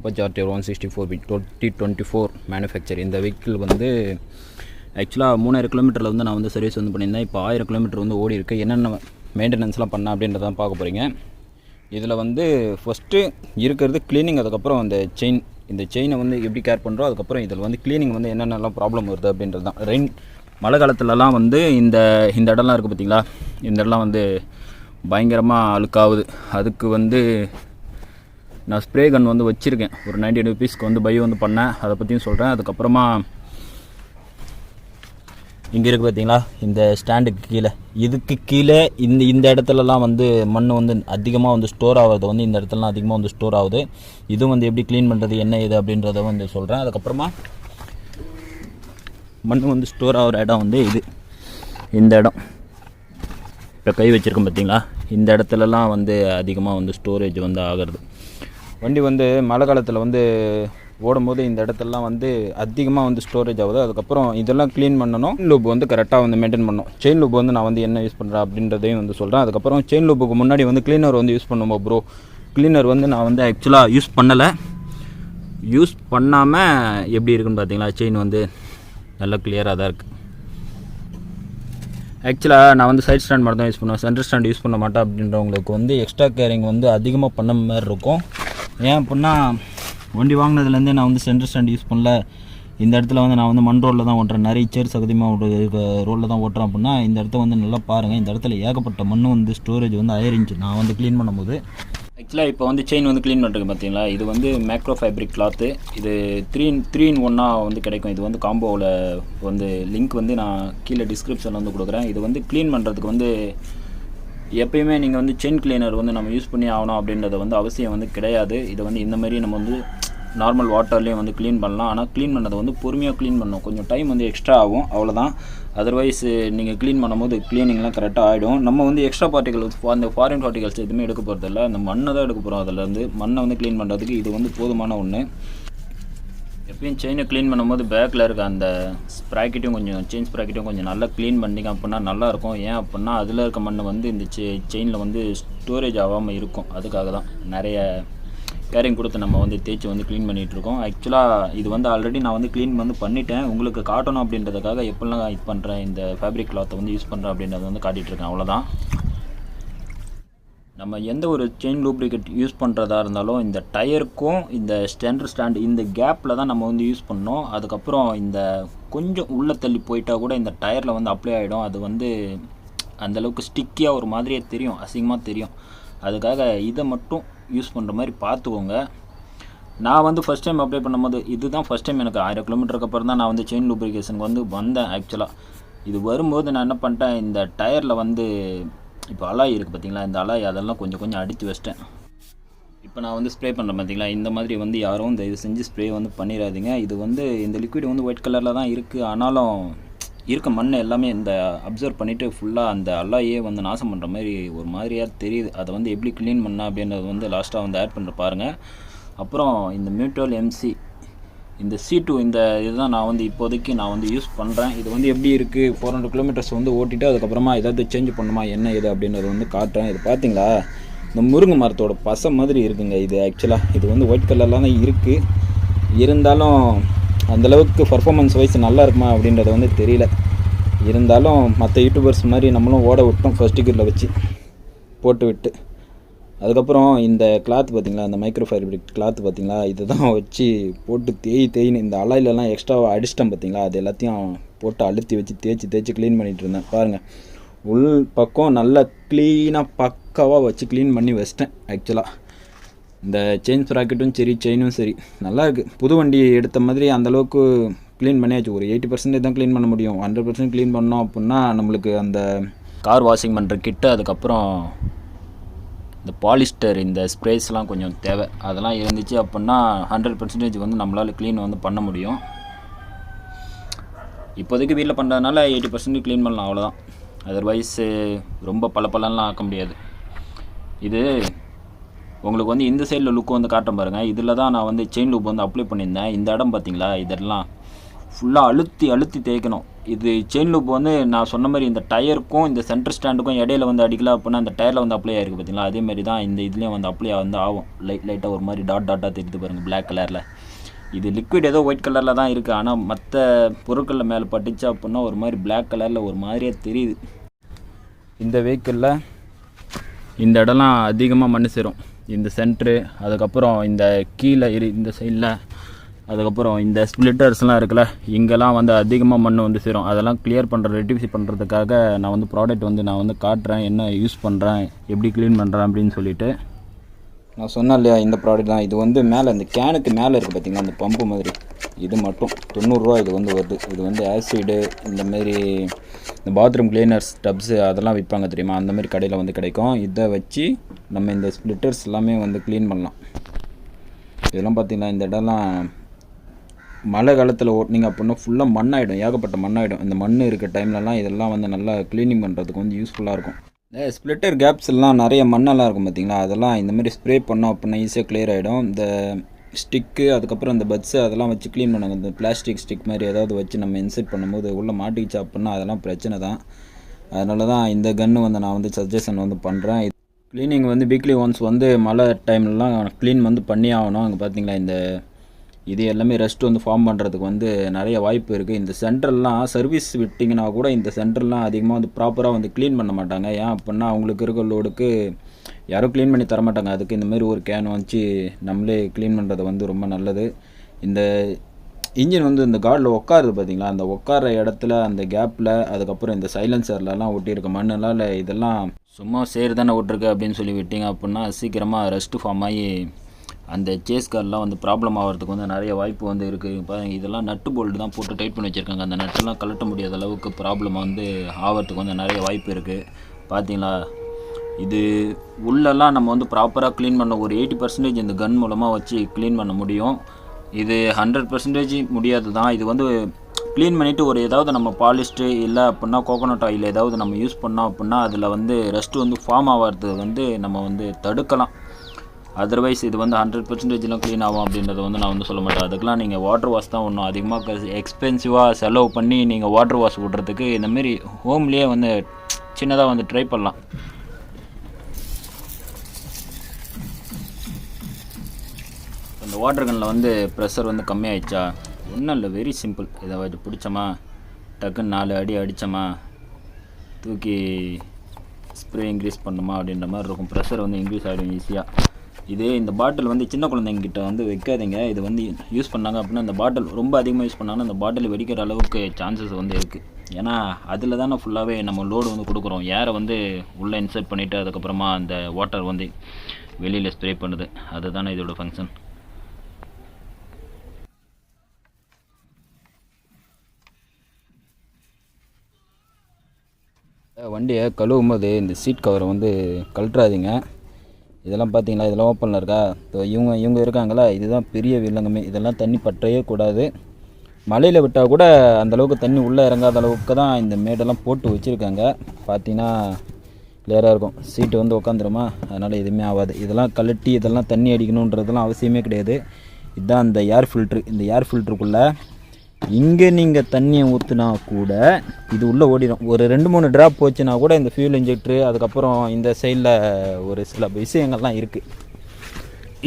Apache RTR 164 2024 manufacture. இந்த vehicle வந்து ஆக்சுவலாக 3000 கிலோமீட்டரில் வந்து நான் வந்து சர்வீஸ் வந்து பண்ணியிருந்தேன். இப்போ 1000 கிலோமீட்டர் வந்து ஓடி இருக்குது. என்னென்ன மெயின்டெனன்ஸ்லாம் பண்ணேன் அப்படின்றதான் பார்க்க போகிறீங்க. இதில் வந்து ஃபஸ்ட்டு இருக்கிறது க்ளீனிங், அதுக்கப்புறம் அந்த இந்த செயினை வந்து எப்படி கேர் பண்ணுறோம், அதுக்கப்புறம் இதில் வந்து க்ளீனிங் வந்து என்னென்னலாம் ப்ராப்ளம் வருது அப்படின்றது தான். மழை காலத்துலலாம் வந்து இந்த இடம்லாம் இருக்குது பார்த்திங்களா, இந்த இடம்லாம் வந்து பயங்கரமாக அழுக்காகுது. அதுக்கு வந்து நான் ஸ்ப்ரே கன் வந்து வச்சுருக்கேன். ஒரு 90 ருபீஸ்க்கு வந்து பை வந்து பண்ணேன், அதை பற்றியும் சொல்கிறேன். அதுக்கப்புறமா இங்கே இருக்குது பார்த்தீங்களா, இந்த ஸ்டாண்டுக்கு கீழே, இதுக்கு கீழே இந்த இடத்துலலாம் வந்து மண் வந்து அதிகமாக வந்து ஸ்டோர் ஆகுது. வந்து இந்த இடத்துலலாம் அதிகமாக வந்து ஸ்டோர் ஆகுது. இதுவும் வந்து எப்படி க்ளீன் பண்ணுறது என்ன இது அப்படின்றத வந்து சொல்கிறேன். அதுக்கப்புறமா மண் வந்து ஸ்டோர் ஆகிற இடம் வந்து இந்த இடம் இப்போ கை வச்சுருக்கோம் பார்த்தீங்களா, இந்த இடத்துலலாம் வந்து அதிகமாக வந்து ஸ்டோரேஜ் வந்து ஆகிறது. வண்டி வந்து மழை காலத்தில் வந்து ஓடும்போது இந்த இடத்துலலாம் வந்து அதிகமாக வந்து ஸ்டோரேஜ் ஆகுது. அதுக்கப்புறம் இதெல்லாம் க்ளீன் பண்ணணும். செயின் லூப் வந்து கரெக்டாக வந்து மெயின்டைன் பண்ணணும். செயின் லூப் வந்து நான் வந்து என்ன யூஸ் பண்ணுறேன் அப்படின்றதையும் வந்து சொல்கிறேன். அதுக்கப்புறம் செயின் லூப்புக்கு முன்னாடி வந்து க்ளீனர் வந்து யூஸ் பண்ணுவோம் ப்ரோ. க்ளீனர் வந்து நான் வந்து ஆக்சுவலாக யூஸ் பண்ணலை. யூஸ் பண்ணாமல் எப்படி இருக்குன்னு பார்த்தீங்களா, செயின் வந்து நல்லா கிளியராக தான் இருக்குது. ஆக்சுவலாக நான் வந்து சைட் ஸ்டாண்ட் மட்டும் தான் யூஸ் பண்ணுவேன், சென்டர் ஸ்டாண்ட் யூஸ் பண்ண மாட்டேன். அப்படின்றவங்களுக்கு வந்து எக்ஸ்ட்ரா கேரிங் வந்து அதிகமாக பண்ண மாதிரி இருக்கும். ஏன் அப்படின்னா, வண்டி வாங்கினதுலேருந்தே நான் வந்து சென்டர் ஸ்டாண்ட் யூஸ் பண்ணல. இந்த இடத்துல வந்து நான் வந்து மண் ரோட்டில் தான் ஓட்டுறேன், நிறைய சேர் சகதியமாக ரோட்டில் தான் ஓட்டுறேன். அப்படின்னா இந்த இடத்த வந்து நல்லா பாருங்கள். இந்த இடத்துல ஏகப்பட்ட மண் வந்து ஸ்டோரேஜ் வந்து ஆயிருந்துச்சு நான் வந்து க்ளீன் பண்ணும்போது. ஆக்சுவலாக இப்போ வந்து செயின் வந்து க்ளீன் பண்ணுறது பார்த்தீங்களா, இது வந்து மேக்ரோ ஃபேப்ரிக் கிளாத்து. இது 3-in-1 வந்து கிடைக்கும். இது வந்து காம்போவில் வந்து லிங்க் வந்து நான் கீழே டிஸ்கிரிப்ஷனில் வந்து கொடுக்குறேன். இது வந்து க்ளீன் பண்ணுறதுக்கு வந்து எப்பயுமே நீங்கள் வந்து செயின் கிளீனர் வந்து நம்ம யூஸ் பண்ணி ஆகணும் அப்படின்றத வந்து அவசியம் வந்து கிடையாது. இதை வந்து இந்த மாதிரி நம்ம வந்து நார்மல் வாட்டர்லேயும் வந்து க்ளீன் பண்ணலாம். ஆனால் க்ளீன் பண்ணதை வந்து பொறுமையாக க்ளீன் பண்ணணும். கொஞ்சம் டைம் வந்து எக்ஸ்ட்ரா ஆகும், அவ்வளோதான். அதர்வைஸ் நீங்கள் க்ளீன் பண்ணும்போது க்ளீனிங்லாம் கரெக்டாக ஆகிடும். நம்ம வந்து எக்ஸ்ட்ரா பார்ட்டிகல்ஸ், அந்த ஃபாரின் பார்ட்டிகல்ஸ் எதுவுமே எடுக்க போகிறதில்ல, அந்த மண்ணை தான் எடுக்க போகிறோம். அதிலேருந்து மண்ணை வந்து க்ளீன் பண்ணுறதுக்கு இது வந்து போதுமான ஒன்று. எப்பயும் செயினை க்ளீன் பண்ணும்போது பேக்கில் இருக்க அந்த ஸ்ப்ராக்கெட்டையும் கொஞ்சம் செயின் ஸ்ப்ராக்கெட்டையும் கொஞ்சம் நல்லா க்ளீன் பண்ணிங்க அப்படின்னா நல்லாயிருக்கும். ஏன் அப்படின்னா அதில் இருக்க மண் வந்து இந்த செயினில் வந்து ஸ்டோரேஜ் ஆகாமல் இருக்கும். அதுக்காக தான் நிறைய கேரிங் கொடுத்து நம்ம வந்து தேய்ச்சி வந்து க்ளீன் பண்ணிகிட்ருக்கோம். ஆக்சுவலாக இது வந்து ஆல்ரெடி நான் வந்து க்ளீன் வந்து பண்ணிட்டேன். உங்களுக்கு காட்டணும் அப்படின்றதுக்காக எப்படிலாம் இது பண்ணுறேன், இந்த ஃபேப்ரிக் கிளாத்தை வந்து யூஸ் பண்ணுறேன் அப்படின்றத வந்து காட்டிகிட்ருக்கேன், அவ்வளோதான். நம்ம எந்த ஒரு செயின் லூப்ரிகேட் யூஸ் பண்ணுறதா இருந்தாலும் இந்த டயருக்கும் இந்த ஸ்டாண்டர் ஸ்டாண்டு இந்த கேப்பில் தான் நம்ம வந்து யூஸ் பண்ணோம். அதுக்கப்புறம் இந்த கொஞ்சம் உள்ளே தள்ளி போயிட்டால் கூட இந்த டயரில் வந்து அப்ளை ஆகிடும். அது வந்து அந்தளவுக்கு ஸ்டிக்கியாக ஒரு மாதிரியே தெரியும், அசிங்கமாக தெரியும். அதுக்காக இதை மட்டும் யூஸ் பண்ணுற மாதிரி பார்த்துக்கோங்க. நான் வந்து ஃபஸ்ட் டைம் அப்ளை பண்ணும்போது இதுதான் ஃபஸ்ட் டைம் எனக்கு 1000 கிலோமீட்டருக்கு அப்புறம் தான் நான் வந்து செயின் லூப்ரிகேஷனுக்கு வந்து வந்தேன். ஆக்சுவலாக இது வரும்போது நான் என்ன பண்ணிட்டேன், இந்த டயரில் வந்து இப்போ அலாய் இருக்குது பார்த்தீங்களா, இந்த அலாய் அதெல்லாம் கொஞ்சம் அடித்து வச்சிட்டேன். இப்போ நான் வந்து ஸ்ப்ரே பண்ணுறேன் பார்த்தீங்களா, இந்த மாதிரி வந்து யாரும் தயவு செஞ்சு ஸ்ப்ரே வந்து பண்ணிடாதீங்க. இது வந்து இந்த லிக்விட் வந்து ஒயிட் கலரில் தான் இருக்குது, ஆனாலும் இருக்க மண் எல்லாமே இந்த அப்சர்வ் பண்ணிவிட்டு ஃபுல்லாக அந்த அல்லாயே வந்து நாசம் பண்ணுற மாதிரி ஒரு மாதிரியாக தெரியுது. அதை வந்து எப்படி க்ளீன் பண்ண அப்படின்றது வந்து லாஸ்ட்டாக வந்து ஆட் பண்ணுற பாருங்கள். அப்புறம் இந்த மியூட்டல் MC இந்த C2 இந்த இதுதான் நான் வந்து இப்போதைக்கு நான் வந்து யூஸ் பண்ணுறேன். இது வந்து எப்படி இருக்குது, 400 கிலோமீட்டர்ஸ் வந்து ஓட்டிட்டு அதுக்கப்புறமா ஏதாவது சேஞ்ச் பண்ணுமா என்ன இது அப்படின்றத வந்து காட்டுறேன். இது பார்த்தீங்களா, இந்த முருங்கை மரத்தோட பசை மாதிரி இருக்குங்க. இது ஆக்சுவலாக இது வந்து ஒயிட் கலர்லாம் தான் இருக்குது, இருந்தாலும் அந்தளவுக்கு பர்ஃபார்மன்ஸ் வைஸ் நல்லா இருக்குமா அப்படின்றத வந்து தெரியல. இருந்தாலும் மற்ற யூடியூபர்ஸ் மாதிரி நம்மளும் ஓட விட்டோம் ஃபர்ஸ்ட் கியரில் வச்சு போட்டு விட்டு. அதுக்கப்புறம் இந்த கிளாத் பார்த்திங்களா, இந்த மைக்ரோ ஃபேப்ரிக் கிளாத் பார்த்திங்களா, இதை தான் வச்சு போட்டு தேய்னு இந்த அலாயிலெலாம் எக்ஸ்ட்ராவாக அடிச்சிட்டேன் பார்த்திங்களா, அது எல்லாத்தையும் போட்டு அழுத்தி வச்சு தேய்ச்சி க்ளீன் பண்ணிகிட்டு இருந்தேன். பாருங்கள், உள் பக்கம் நல்லா க்ளீனாக பக்காவாக வச்சு க்ளீன் பண்ணி வச்சிட்டேன். ஆக்சுவலாக இந்த செயின் ஸ்ப்ராக்கெட்டும் சரி, செயினும் சரி நல்லா இருக்குது. புது வண்டி எடுத்த மாதிரி அந்தளவுக்கு க்ளீன் பண்ணியாச்சு. ஒரு 80% தான் க்ளீன் பண்ண முடியும். 100% க்ளீன் பண்ணோம் அப்படின்னா நம்மளுக்கு அந்த கார் வாஷிங் பண்ணுற கிட்டு, அதுக்கப்புறம் இந்த பாலிஸ்டர் இந்த ஸ்ப்ரேஸ்லாம் கொஞ்சம் தேவை. அதெல்லாம் இருந்துச்சு அப்படின்னா 100% வந்து நம்மளால் க்ளீன் வந்து பண்ண முடியும். இப்போதைக்கு வீட்டில் பண்ணுறதுனால 80% க்ளீன் பண்ணலாம், அவ்வளோதான். அதர்வைஸ் ரொம்ப பலப்பலன்லாம் ஆக்க முடியாது. இது உங்களுக்கு வந்து இந்த சைடில் லுக்கு வந்து காட்டுறேன் பாருங்கள். இதில் தான் நான் வந்து செயின் லூப் வந்து அப்ளை பண்ணியிருந்தேன். இந்த இடம் பார்த்தீங்களா, இதெல்லாம் ஃபுல்லாக அழுத்தி அழுத்தி தேய்க்கணும். இது செயின் லூப் வந்து நான் சொன்ன மாதிரி இந்த டயருக்கும் இந்த சென்டர் ஸ்டாண்டுக்கும் இடையில வந்து அடிக்கல அப்படின்னா அந்த டயரில் வந்து அப்ளை ஆகிருக்கு பார்த்தீங்களா, அதேமாதிரி தான் இந்த இதுலேயும் வந்து அப்ளை வந்து ஆகும். லைட்டாக ஒரு மாதிரி டாட்டாக தெரியுது பாருங்கள் பிளாக் கலரில். இது லிக்விட் ஏதோ ஒயிட் கலரில் தான் இருக்குது, ஆனால் மற்ற பொருட்களில் மேலே பட்டுச்சு அப்படின்னா ஒரு மாதிரி பிளாக் கலரில் ஒரு மாதிரியே தெரியுது. இந்த வெஹிக்கிளில் இந்த இடம்லாம் அதிகமாக மண் சேரும். இந்த சென்ட்ரு, அதுக்கப்புறம் இந்த கீழே இந்த சைடில், அதுக்கப்புறம் இந்த ஸ்ப்ளிட்டர்ஸ்லாம் இருக்குல்ல, இங்கெல்லாம் வந்து அதிகமாக மண் வந்து சேரும். அதெல்லாம் கிளியர் ரெட்டிஃபை பண்ணுறதுக்காக நான் வந்து ப்ராடக்ட் வந்து நான் வந்து காட்டுறேன், என்ன யூஸ் பண்ணுறேன், எப்படி க்ளீன் பண்ணுறேன் அப்படின்னு சொல்லிட்டு. நான் சொன்னேன் இல்லையா, இந்த ப்ராடக்ட் தான். இது வந்து மேலே இந்த கேனுக்கு மேலே இருக்குது பார்த்திங்களா, அந்த பம்பு மாதிரி. இது மட்டும் 90 ரூபா இது வந்து வருது. இது வந்து ஆசிடு இந்தமாரி இந்த பாத்ரூம் கிளீனர்ஸ் டப்ஸு அதெல்லாம் விற்பாங்க தெரியுமா, அந்தமாரி கடையில் வந்து கிடைக்கும். இதை வச்சு நம்ம இந்த ஸ்ப்ளிட்டர்ஸ் எல்லாமே வந்து க்ளீன் பண்ணலாம். இதெல்லாம் பார்த்திங்கன்னா இந்த இடம்லாம் மழை காலத்தில் ஓட்டினீங்க அப்படின்னா ஃபுல்லாக மண்ணாயிடும், ஏகப்பட்ட மண்ணாயிடும். இந்த மண் இருக்க டைம்லலாம் இதெல்லாம் வந்து நல்லா க்ளீனிங் பண்ணுறதுக்கு வந்து யூஸ்ஃபுல்லாக இருக்கும். ஸ்ப்ளிட்டர் கேப்ஸ் எல்லாம் நிறைய மண்ணெல்லாம் இருக்கும் பார்த்திங்களா, அதெல்லாம் இந்தமாரி ஸ்ப்ரே பண்ணோம் அப்படின்னா ஈஸியாக கிளியர் ஆகிடும். இந்த ஸ்டிக்கு, அதுக்கப்புறம் இந்த பட்ஸு அதெல்லாம் வச்சு க்ளீன் பண்ணுங்க. இந்த பிளாஸ்டிக் ஸ்டிக் மாதிரி ஏதாவது வச்சு நம்ம இன்செர்ட் பண்ணும்போது உள்ளே மாட்டிக்கிச்சு அப்படின்னா அதெல்லாம் பிரச்சனை தான். அதனால தான் இந்த கன்று வந்து நான் வந்து சஜஷன் வந்து பண்ணுறேன். க்ளீனிங் வந்து வீக்லி ஒன்ஸ் வந்து மழை டைம்லலாம் க்ளீன் வந்து பண்ணி ஆகணும். அங்கே பார்த்திங்களா இந்த இது எல்லாமே ரெஸ்ட் வந்து ஃபார்ம் பண்ணுறதுக்கு வந்து நிறைய வாய்ப்பு இருக்குது. இந்த சென்டர்லாம் சர்வீஸ் விட்டிங்கன்னா கூட இந்த சென்டர்லாம் அதிகமாக வந்து ப்ராப்பராக வந்து க்ளீன் பண்ண மாட்டாங்க. ஏன் அப்படின்னா அவங்களுக்கு இருக்க லோடுக்கு யாரும் க்ளீன் பண்ணி தரமாட்டாங்க. அதுக்கு இந்தமாரி ஒரு கேன் வச்சு நம்மளே க்ளீன் பண்ணுறது வந்து ரொம்ப நல்லது. இந்த இன்ஜின் வந்து இந்த கார்டில் உட்காருது பார்த்திங்களா, அந்த உட்கார இடத்துல அந்த கேப்பில், அதுக்கப்புறம் இந்த சைலன்சர்லலாம் ஒட்டியிருக்க மண்ணெல்லாம் இல்லை, இதெல்லாம் சும்மா சேர் தானே விட்ருக்கு அப்படின்னு சொல்லி விட்டிங்க அப்படின்னா சீக்கிரமாக ரெஸ்ட்டு ஃபார்ம் ஆகி அந்த சேஸ் கார்லாம் வந்து ப்ராப்ளம் ஆகிறதுக்கு வந்து நிறைய வாய்ப்பு வந்து இருக்குது. இப்போ இதெல்லாம் நட்டு போல்டு தான் போட்டு டைட் பண்ணி வச்சுருக்காங்க. அந்த நட்டெல்லாம் கழட்ட முடியாத அளவுக்கு ப்ராப்ளம் வந்து ஆகிறதுக்கு வந்து நிறைய வாய்ப்பு இருக்குது. பார்த்தீங்களா, இது உள்ளெல்லாம் நம்ம வந்து ப்ராப்பராக க்ளீன் பண்ண ஒரு 80% இந்த கன் மூலமாக வச்சு க்ளீன் பண்ண முடியும். இது 100% முடியாது தான். இது வந்து க்ளீன் பண்ணிவிட்டு ஒரு ஏதாவது நம்ம பாலிஸ்ட்டு இல்லை அப்படின்னா கோகோனட் ஆயில் ஏதாவது நம்ம யூஸ் பண்ணோம் அப்படின்னா அதில் வந்து ரெஸ்ட்டு வந்து ஃபார்ம் ஆகிறது வந்து நம்ம வந்து தடுக்கலாம். அதர்வைஸ் இது வந்து 100%லாம் க்ளீன் ஆகும் அப்படின்றத வந்து நான் வந்து சொல்ல மாட்டேன். அதுக்கெலாம் நீங்கள் வாட்டர் வாஷ் தான் ஒன்றும் அதிகமாக எக்ஸ்பென்சிவாக செலவு பண்ணி நீங்கள் வாட்டர் வாஷ் விட்றதுக்கு இந்தமாரி ஹோம்லேயே வந்து சின்னதாக வந்து ட்ரை பண்ணலாம். இந்த வாட்டர் கன்னில் வந்து ப்ரெஷர் வந்து கம்மியாகிடுச்சா, ஒன்றும் இல்லை, வெரி சிம்பிள். இதை வச்சு பிடிச்சோமா, டக்குன்னு 4 அடி அடித்தோமா, தூக்கி ஸ்ப்ரே இன்க்ரீஸ் பண்ணுமா அப்படின்ற மாதிரி இருக்கும். ப்ரெஷர் வந்து இன்க்ரீஸ் ஆகிடும் ஈஸியாக. இதே இந்த பாட்டில் வந்து சின்ன குழந்தைங்கிட்ட வந்து வைக்காதீங்க. இது வந்து யூஸ் பண்ணாங்க அப்படின்னா இந்த பாட்டில் ரொம்ப அதிகமாக யூஸ் பண்ணாங்கன்னா அந்த பாட்டில் வெடிக்கிற அளவுக்கு சான்சஸ் வந்து இருக்குது. ஏன்னா அதில் தானே ஃபுல்லாகவே நம்ம லோடு வந்து கொடுக்குறோம். ஏரை வந்து உள்ளே இன்சர்ட் பண்ணிவிட்டு அதுக்கப்புறமா அந்த வாட்டர் வந்து வெளியில் ஸ்ப்ரே பண்ணுது. அதுதானே இதோட ஃபங்க்ஷன். வண்டியை கழுவும் போது இந்த சீட் கவரை வந்து கழட்டுறாதீங்க. இதெல்லாம் பார்த்தீங்களா, இதெல்லாம் ஓப்பனில் இருக்கா, இவங்க இருக்காங்களா, இதுதான் பெரிய வில்லங்கமே. இதெல்லாம் தண்ணி பற்றவே கூடாது. மழையில் விட்டால் கூட அந்தளவுக்கு தண்ணி உள்ளே இறங்காத அளவுக்கு தான் இந்த மேடெல்லாம் போட்டு வச்சுருக்காங்க. பார்த்தீங்கன்னா கிளியராக இருக்கும். சீட்டு வந்து உட்காந்துருமா, அதனால் எதுவுமே ஆகாது. இதெல்லாம் கழட்டி இதெல்லாம் தண்ணி அடிக்கணுன்றதெல்லாம் அவசியமே கிடையாது. இதுதான் இந்த ஏர் ஃபில்ட்ரு. இந்த ஏர் ஃபில்ட்ருக்குள்ளே இங்கே நீங்கள் தண்ணியை ஊற்றுனா கூட இது உள்ளே ஓடிடும். ஒரு 2-3 ட்ராப் போச்சுன்னா கூட இந்த ஃபியூல் இன்ஜெக்ட்ரு, அதுக்கப்புறம் இந்த சைடில் ஒரு சில விஷயங்கள்லாம் இருக்குது.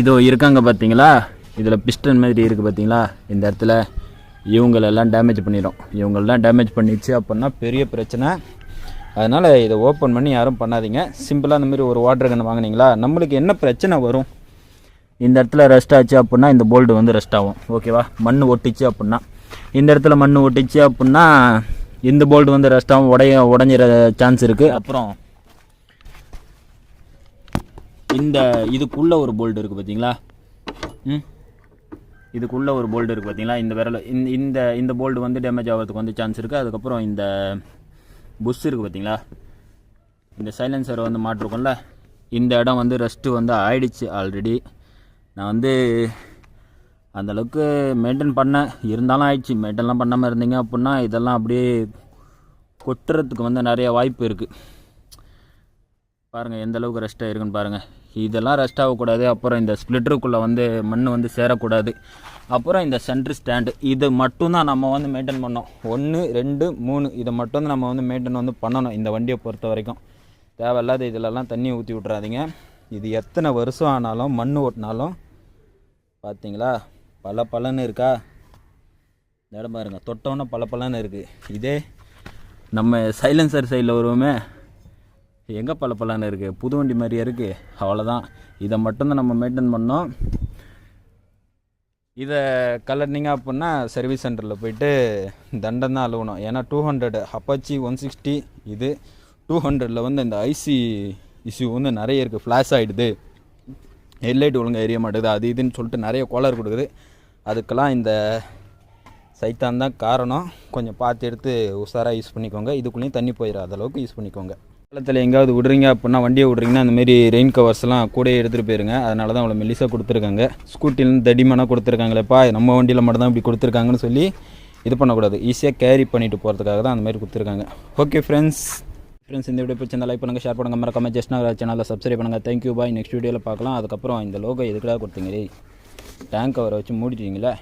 இதோ இருக்காங்க பார்த்தீங்களா, இதில் பிஸ்டன் மாதிரி இருக்குது பார்த்தீங்களா, இந்த இடத்துல இவங்களெல்லாம் டேமேஜ் பண்ணிடும். இவங்களெல்லாம் டேமேஜ் பண்ணிடுச்சு அப்படின்னா பெரிய பிரச்சனை. அதனால் இதை ஓப்பன் பண்ணி யாரும் பண்ணாதீங்க. சிம்பிளாக அந்த மாதிரி ஒரு வாட்டர் கன் வாங்கினீங்களா, நம்மளுக்கு என்ன பிரச்சனை வரும், இந்த இடத்துல ரெஸ்ட் ஆச்சு அப்படின்னா இந்த போல்டு வந்து ரெஸ்ட் ஆகும். ஓகேவா, மண் ஒட்டிச்சு அப்படின்னா இந்த இடத்துல மண் ஒட்டிச்சு அப்படின்னா இந்த போல்டு வந்து ரெஸ்ட்டாகவும் உடஞ்சிற சான்ஸ் இருக்குது. அப்புறம் இந்த இதுக்குள்ளே ஒரு போல்டு இருக்குது பார்த்தீங்களா, இதுக்குள்ளே ஒரு போல்டு இருக்குது பார்த்தீங்களா, இந்த விரல் இந்த போல்டு வந்து டேமேஜ் ஆகிறதுக்கு வந்து சான்ஸ் இருக்குது. அதுக்கப்புறம் இந்த புஷ் இருக்குது பார்த்தீங்களா, இந்த சைலன்சரை வந்து மாட்டிருக்கோம்ல, இந்த இடம் வந்து ரெஸ்ட்டு வந்து ஆயிடுச்சு ஆல்ரெடி. நான் வந்து அந்தளவுக்கு மெயின்டைன் பண்ணேன், இருந்தாலும் ஆயிடுச்சு. மெயின்டைன்லாம் பண்ணாமல் இருந்தீங்க அப்படின்னா இதெல்லாம் அப்படியே கொட்டுறதுக்கு வந்து நிறைய வாய்ப்பு இருக்குது. பாருங்கள் எந்த அளவுக்கு ரெஸ்ட் ஆகிருக்குன்னு பாருங்கள். இதெல்லாம் ரெஸ்ட் ஆகக்கூடாது. அப்புறம் இந்த ஸ்ப்ளிட்டருக்குள்ளே வந்து மண் வந்து சேரக்கூடாது. அப்புறம் இந்த சென்ட்ரு ஸ்டாண்டு, இது மட்டும்தான் நம்ம வந்து மெயின்டைன் பண்ணோம். 1 2 3 இதை மட்டும் நம்ம வந்து மெயின்டைன் வந்து பண்ணணும் இந்த வண்டியை பொறுத்த வரைக்கும். தேவையில்லாத இதிலெல்லாம் தண்ணி ஊற்றி விட்றாதீங்க. இது எத்தனை வருஷம் ஆனாலும் மண் ஓட்டினாலும் பார்த்தீங்களா பலன்னு இருக்கா, இந்த இடம் பாருங்க, தொட்டோன்னே பலன்னு இருக்குது. இதே நம்ம சைலன்சர் சைடில் வருவோமே, எங்கே பலன்னு இருக்குது, புது வண்டி மாதிரியே இருக்குது. அவ்வளோதான், இதை மட்டும்தான் நம்ம மெயின்டைன் பண்ணோம். இதை கலர்னிங்க அப்படின்னா சர்வீஸ் சென்டரில் போயிட்டு தண்டம் தான் அழுவணும். ஏன்னா 200 அப்பாச்சி 160, இது 200ல் வந்து இந்த ஐசி இஷ்யூ வந்து நிறைய இருக்குது. ஃப்ளாஷ் ஆகிடுது, ஹெட்லைட் ஒழுங்காக எரிய மாட்டேங்குது, அது இதுன்னு சொல்லிட்டு நிறைய கோளாறு கொடுக்குது. அதுக்கெல்லாம் இந்த சைத்தான் தான் காரணம். கொஞ்சம் பார்த்து எடுத்து உஷாராக யூஸ் பண்ணிக்கோங்க. இதுக்குள்ளேயும் தண்ணி போயிடாத அளவுக்கு யூஸ் பண்ணிக்கோங்க. காலத்தில் எங்கேயாவது விடுறீங்க அப்படின்னா, வண்டியை விட்றீங்கன்னா அந்தமாரி ரெயின் கவர்ஸ்லாம் கூட எடுத்துகிட்டு போயிருங்க. அதனால தான் அவ்வளோ மெல்லிசாக கொடுத்துருக்காங்க. ஸ்கூட்டிலேருந்து தடிமனாக கொடுத்துருக்காங்களேப்பா, நம்ம வண்டியில் மட்டும் தான் இப்படி கொடுத்துருக்காங்கன்னு சொல்லி இது பண்ணக்கூடாது. ஈஸியாக கேரி பண்ணிட்டு போகிறதுக்காக தான் அந்தமாதிரி கொடுத்துருக்காங்க. ஓகே ஃப்ரெண்ட்ஸ், இந்த வீடியோ பிடிச்சிருந்தா லைக் பண்ணுங்கள், ஷேர் பண்ணுங்கள், மறக்காம ஜஸ்ட்னா சேனலில் சப்ஸ்கிரைப் பண்ணுங்கள். Thank you bye. நெக்ஸ்ட் வீடியோவில் பார்க்கலாம். அதுக்கப்புறம் இந்த லோகோ எதுக்கடா கொடுத்தீங்க, டேங்க் கவரை வச்சு மூடிட்டீங்களே.